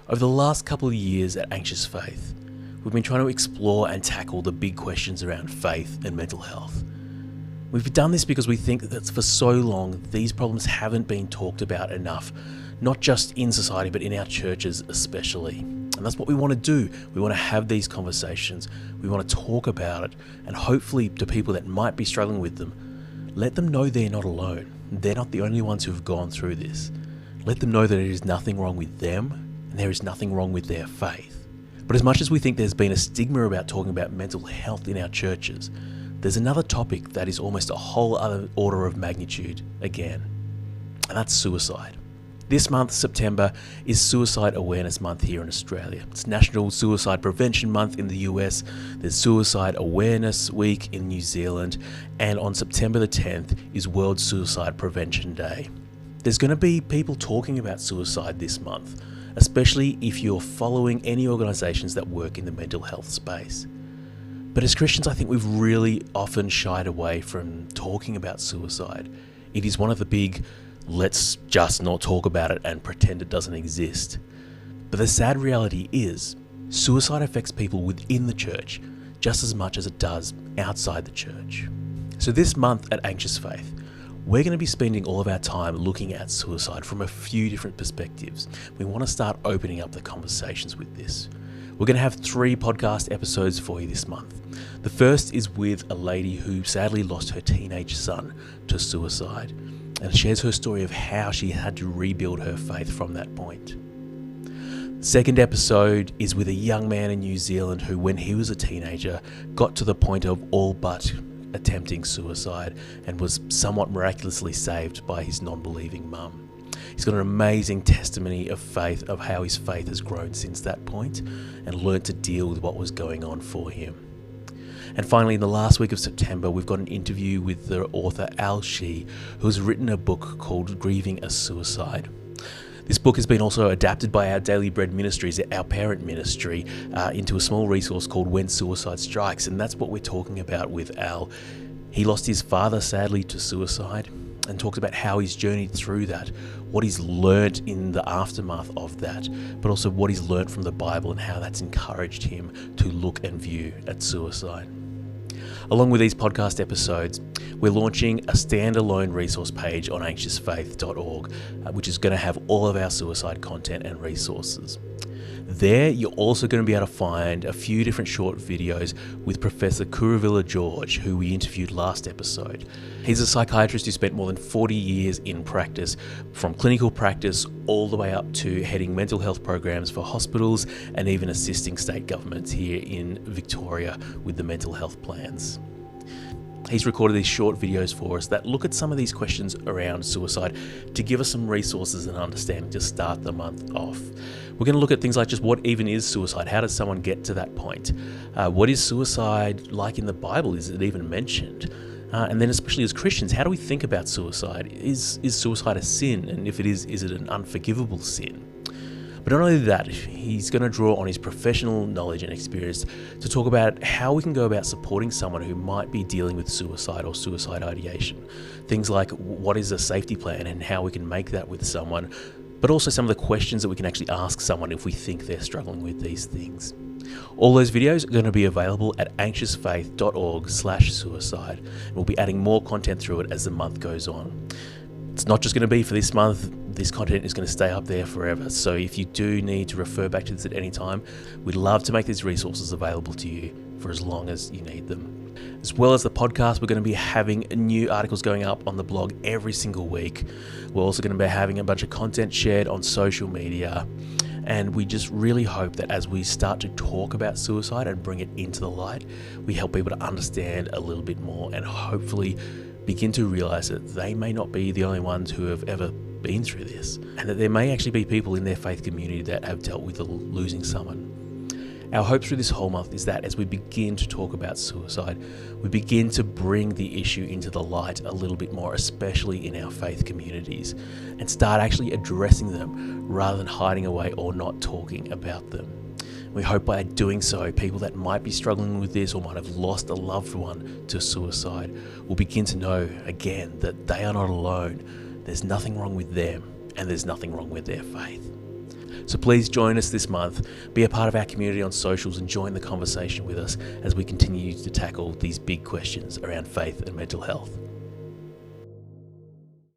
Over the last couple of years at Anxious Faith, we've been trying to explore and tackle the big questions around faith and mental health. We've done this because we think that for so long these problems haven't been talked about enough, not just in society but in our churches especially. And that's what we want to do. We want to have these conversations. We want to talk about it, and hopefully to people that might be struggling with them, let them know they're not alone. They're not the only ones who have gone through this. Let them know that there is nothing wrong with them and there is nothing wrong with their faith. But as much as we think there's been a stigma about talking about mental health in our churches, there's another topic that is almost a whole other order of magnitude again, and that's suicide. This month, September, is Suicide Awareness Month here in Australia. It's National Suicide Prevention Month in the US, there's Suicide Awareness Week in New Zealand, and on September the 10th is World Suicide Prevention Day. There's going to be people talking about suicide this month, especially if you're following any organisations that work in the mental health space. But as Christians, I think we've really often shied away from talking about suicide. It is one of the big, let's just not talk about it and pretend it doesn't exist. But the sad reality is, suicide affects people within the church just as much as it does outside the church. So this month at Anxious Faith, we're going to be spending all of our time looking at suicide from a few different perspectives. We want to start opening up the conversations with this. We're going to have 3 podcast episodes for you this month. The first is with a lady who sadly lost her teenage son to suicide, and shares her story of how she had to rebuild her faith from that point. The second episode is with a young man in New Zealand who, when he was a teenager, got to the point of all but attempting suicide and was somewhat miraculously saved by his non-believing mum. He's got an amazing testimony of faith, of how his faith has grown since that point and learned to deal with what was going on for him. And finally, in the last week of September, we've got an interview with the author shied, who has written a book called Grieving a Suicide. This book has been also adapted by our Daily Bread Ministries, our parent ministry, into a small resource called When Suicide Strikes, and that's what we're talking about with Al. He lost his father, sadly, to suicide, and talks about how he's journeyed through that, what he's learnt in the aftermath of that, but also what he's learnt from the Bible and how that's encouraged him to look and view at suicide. Along with these podcast episodes, we're launching a standalone resource page on anxiousfaith.org, which is going to have all of our suicide content and resources. There, you're also going to be able to find a few different short videos with Professor Kuravilla George, who we interviewed last episode. He's a psychiatrist who spent more than 40 years in practice, from clinical practice all the way up to heading mental health programs for hospitals and even assisting state governments here in Victoria with the mental health plans. He's recorded these short videos for us that look at some of these questions around suicide to give us some resources and understanding to start the month off. We're going to look at things like just what even is suicide? How does someone get to that point? What is suicide like in the Bible? Is it even mentioned? And then especially as Christians, how do we think about suicide? Is suicide a sin? And if it is it an unforgivable sin? But not only that, he's going to draw on his professional knowledge and experience to talk about how we can go about supporting someone who might be dealing with suicide or suicide ideation. Things like what is a safety plan and how we can make that with someone, but also some of the questions that we can actually ask someone if we think they're struggling with these things. All those videos are going to be available at anxiousfaith.org/suicide. We'll be adding more content through it as the month goes on. It's not just going to be for this month. This content is going to stay up there forever. So if you do need to refer back to this at any time, we'd love to make these resources available to you for as long as you need them. As well as the podcast, we're going to be having new articles going up on the blog every single week. We're also going to be having a bunch of content shared on social media. And we just really hope that as we start to talk about suicide and bring it into the light, we help people to understand a little bit more and hopefully begin to realize that they may not be the only ones who have ever been through this, and that there may actually be people in their faith community that have dealt with losing someone. Our hope through this whole month is that as we begin to talk about suicide, we begin to bring the issue into the light a little bit more, especially in our faith communities, and start actually addressing them rather than hiding away or not talking about them. We hope by doing so, people that might be struggling with this or might have lost a loved one to suicide will begin to know again that they are not alone. There's nothing wrong with them, and there's nothing wrong with their faith. So please join us this month, be a part of our community on socials and join the conversation with us as we continue to tackle these big questions around faith and mental health.